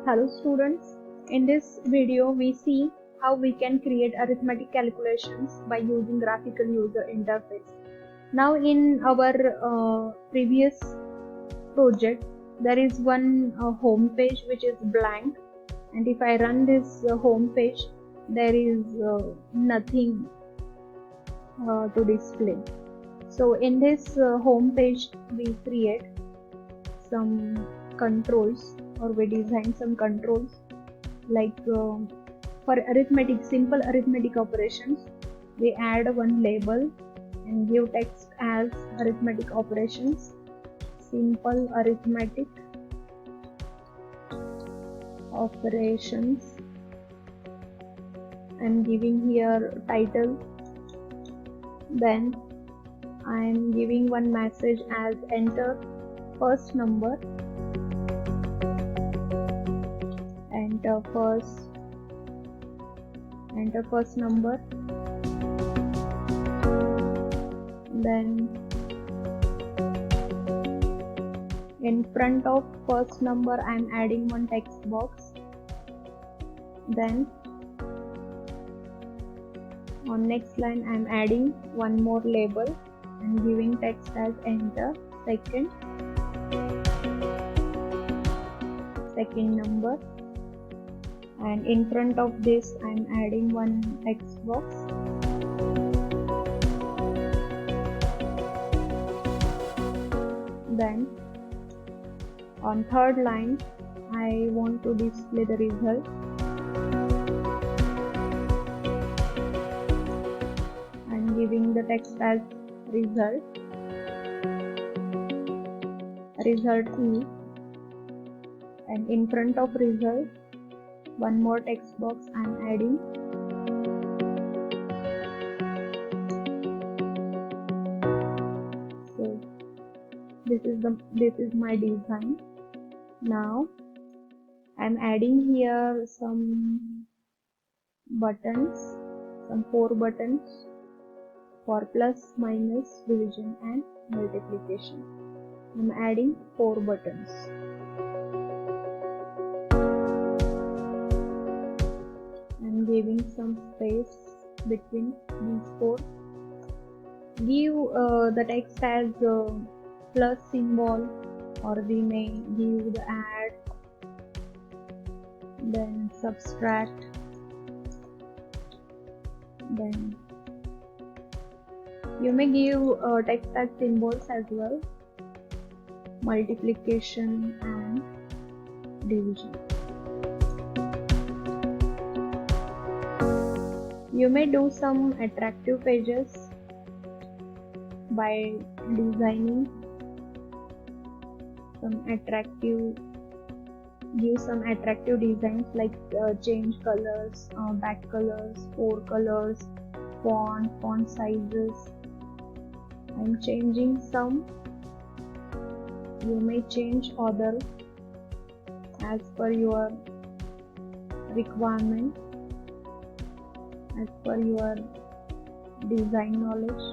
Hello students, in this video we see how we can create arithmetic calculations by using graphical user interface. Now in our previous project there is one home page which is blank, and if I run this home page there is nothing to display. So in this home page we create some controls, or we design some controls like for simple arithmetic operations we add one label and give text as arithmetic operations, simple arithmetic operations, and giving here title. Then I am giving one message as enter first number, enter first number. Then in front of first number I am adding one text box. Then on next line I am adding one more label and giving text as enter second number, and in front of this I am adding one text box. Then on third line I want to display the result. I am giving the text as result E, and in front of result one more text box I am adding. So this is my design. Now I am adding here some buttons, some 4 buttons for plus, minus, division and multiplication. I am adding 4 buttons. I am giving some space between these 4. Give the text as plus symbol, or we may give the add, then subtract, then you may give text as symbols as well, multiplication and division. You may do some attractive pages by designing give some attractive designs like change colors, back colors, 4 colors, font sizes. I'm changing some. You may change other as per your requirement, as per your design knowledge.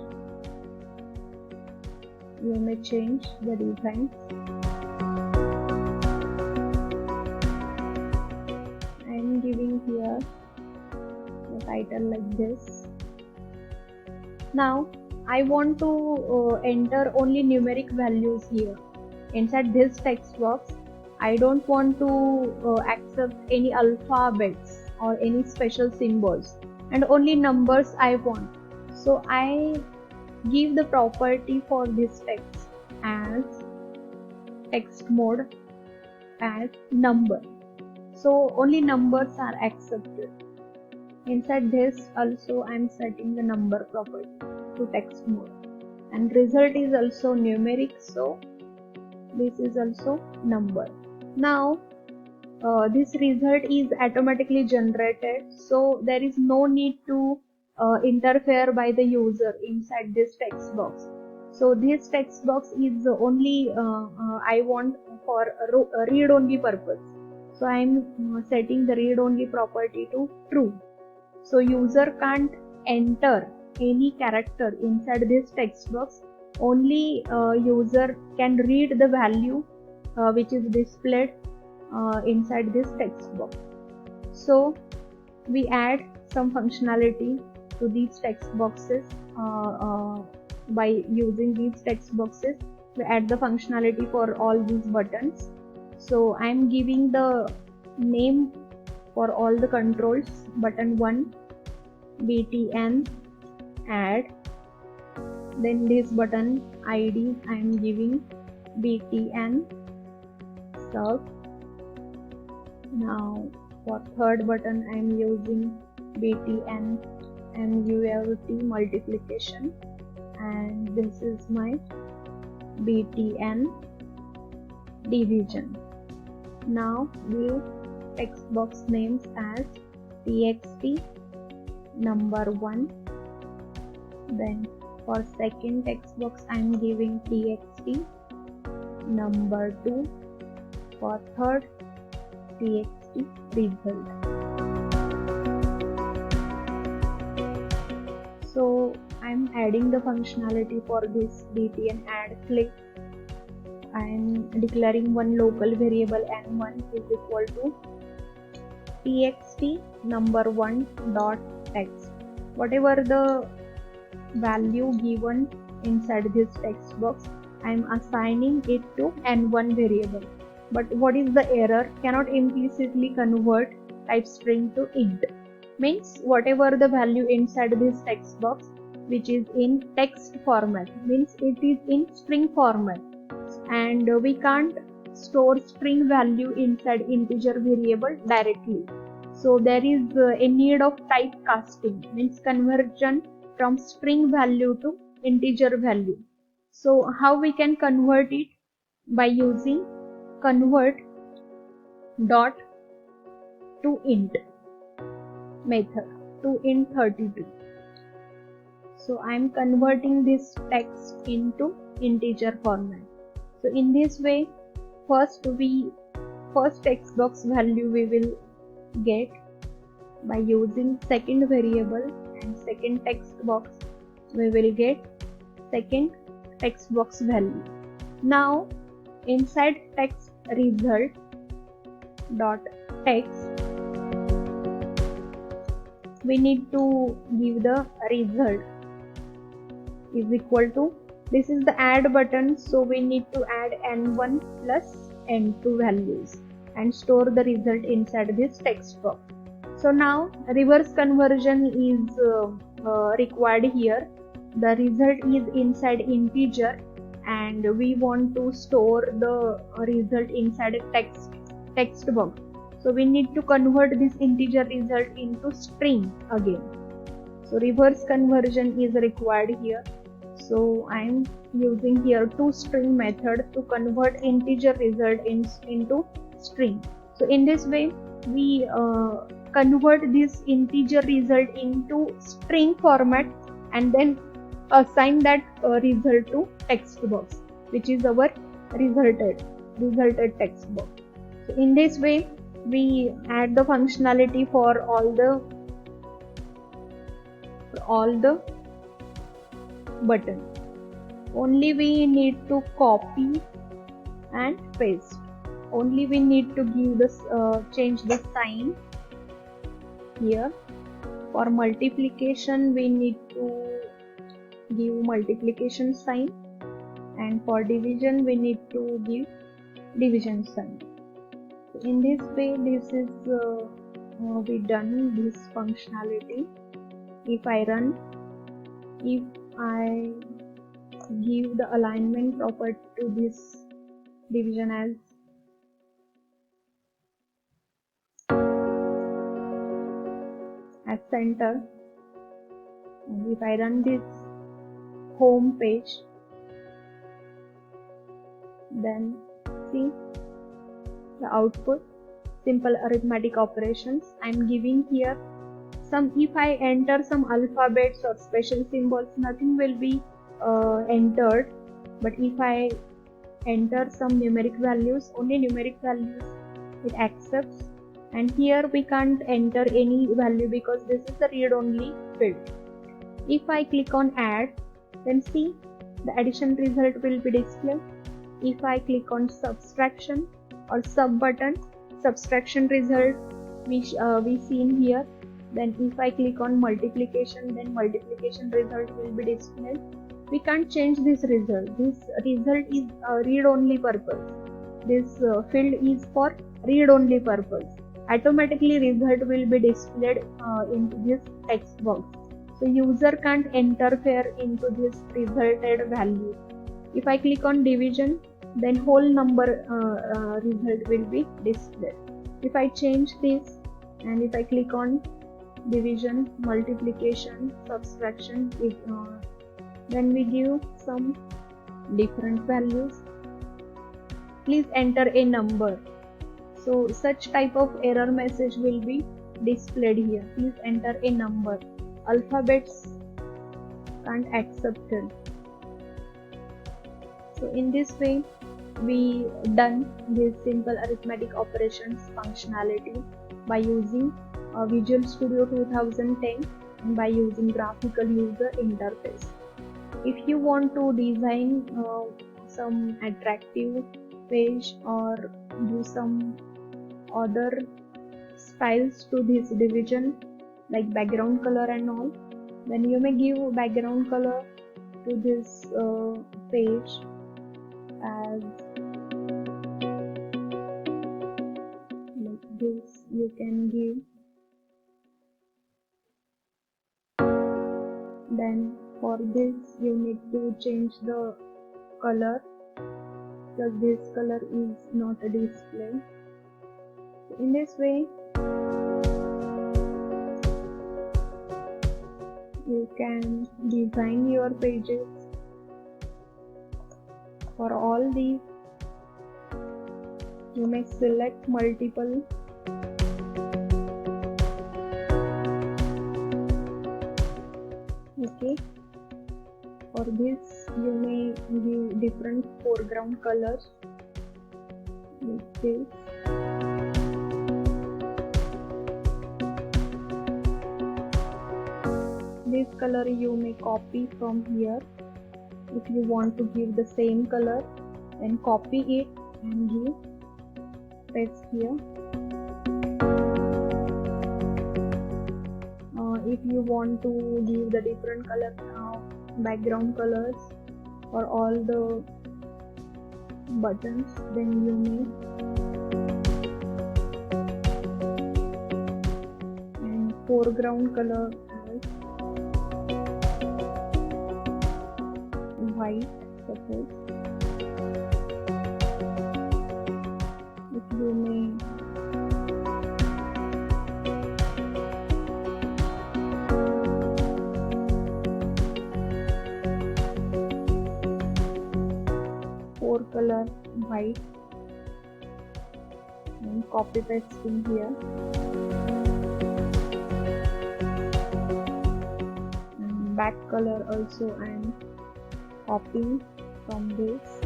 You may change the designs. I am giving here the title like this. Now I want to enter only numeric values here inside this text box. I don't want to accept any alphabets or any special symbols, and only numbers I want. So I give the property for this text as text mode as number. So only numbers are accepted. Inside this also I am setting the number property to text mode, and result is also numeric, so this is also number. Now this result is automatically generated, so there is no need to interfere by the user inside this text box. So this text box is only I want for read only purpose, so I am setting the read only property to true. So user can't enter any character inside this text box, only user can read the value which is displayed inside this text box. So we add some functionality to these text boxes by using these text boxes. We add the functionality for all these buttons. So I am giving the name for all the controls. Button 1 btn add, then this button id I am giving btn sub. Now for third button I am using btn mult multiplication, and this is my btn division. Now give text box names as txt number 1. Then for second text box I am giving txt number 2. For third txt result. So I am adding the functionality for this btn add click. I am declaring one local variable n1 is equal to txt number 1 dot text. Whatever the value given inside this text box, I am assigning it to n1 variable. But what is the error? Cannot implicitly convert type string to int. Means whatever the value inside this text box which is in text format, means it is in string format, and we can't store string value inside integer variable directly. So there is a need of type casting, means conversion from string value to integer value. So how we can convert it? By using convert dot to int method, to int 32. So I am converting this text into integer format. So in this way, first text box value we will get by using second variable, and second text box we will get second text box value. Now inside text result dot text we need to give the result is equal to, this is the add button, so we need to add n1 plus n2 values and store the result inside this text box. So now reverse conversion is required here. The result is inside integer and we want to store the result inside a text box. So we need to convert this integer result into string again. So reverse conversion is required here. So I am using here toString method to convert integer result into string. So in this way we convert this integer result into string format and then assign that result to text box, which is our resulted text box. So in this way we add the functionality for all the button. Only we need to copy and paste. Only we need to give this change the sign here. For multiplication we need to give multiplication sign, and for division we need to give division sign. In this way this is we done this functionality. If I run, if I give the alignment property to this division as center, and if I run this home page, then see the output, simple arithmetic operations. I am giving here some, if I enter some alphabets or special symbols, nothing will be entered, but if I enter some numeric values, only numeric values it accepts. And here we can't enter any value because this is the read only field. If I click on add, then see the addition result will be displayed. If I click on subtraction or sub button, subtraction result we seen here. Then if I click on multiplication, then multiplication result will be displayed. We can't change this result. This result is read only purpose. This field is for read only purpose. Automatically result will be displayed into this text box. So user can't interfere into this resulted value. If I click on division, then whole number result will be displayed. If I change this, and if I click on division, multiplication, subtraction, then we give some different values. Please enter a number. So such type of error message will be displayed here. Please enter a number. Alphabets can't accept it. So in this way we done this simple arithmetic operations functionality by using Visual Studio 2010 and by using graphical user interface. If you want to design some attractive page or do some other styles to this division like background color and all, then you may give background color to this page as like this. You can give. Then for this you need to change the color because this color is not a display. So in this way you can design your pages. For all these you may select multiple. Okay, for this you may give different foreground colors like this. This color you may copy from here. If you want to give the same color, then copy it and give, paste here. If you want to give the different color background colors for all the buttons, then you may, and foreground color as white, suppose. If you may color white and copy paste in here, and back color also I am copying from this.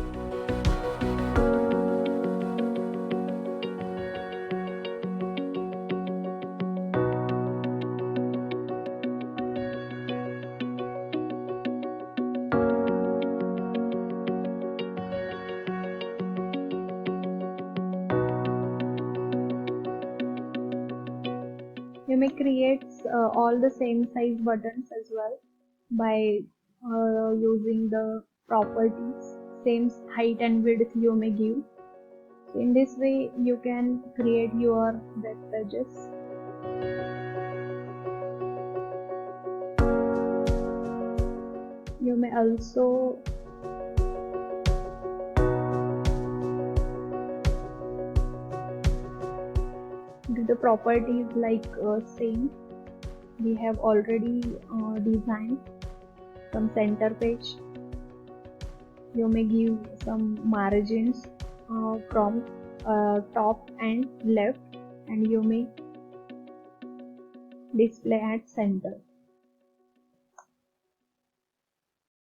You may create all the same size buttons as well by using the properties. Same height and width you may give. So in this way you can create your web pages. You may also do the properties like same. We have already designed some center page. You may give some margins from top and left, and you may display at center.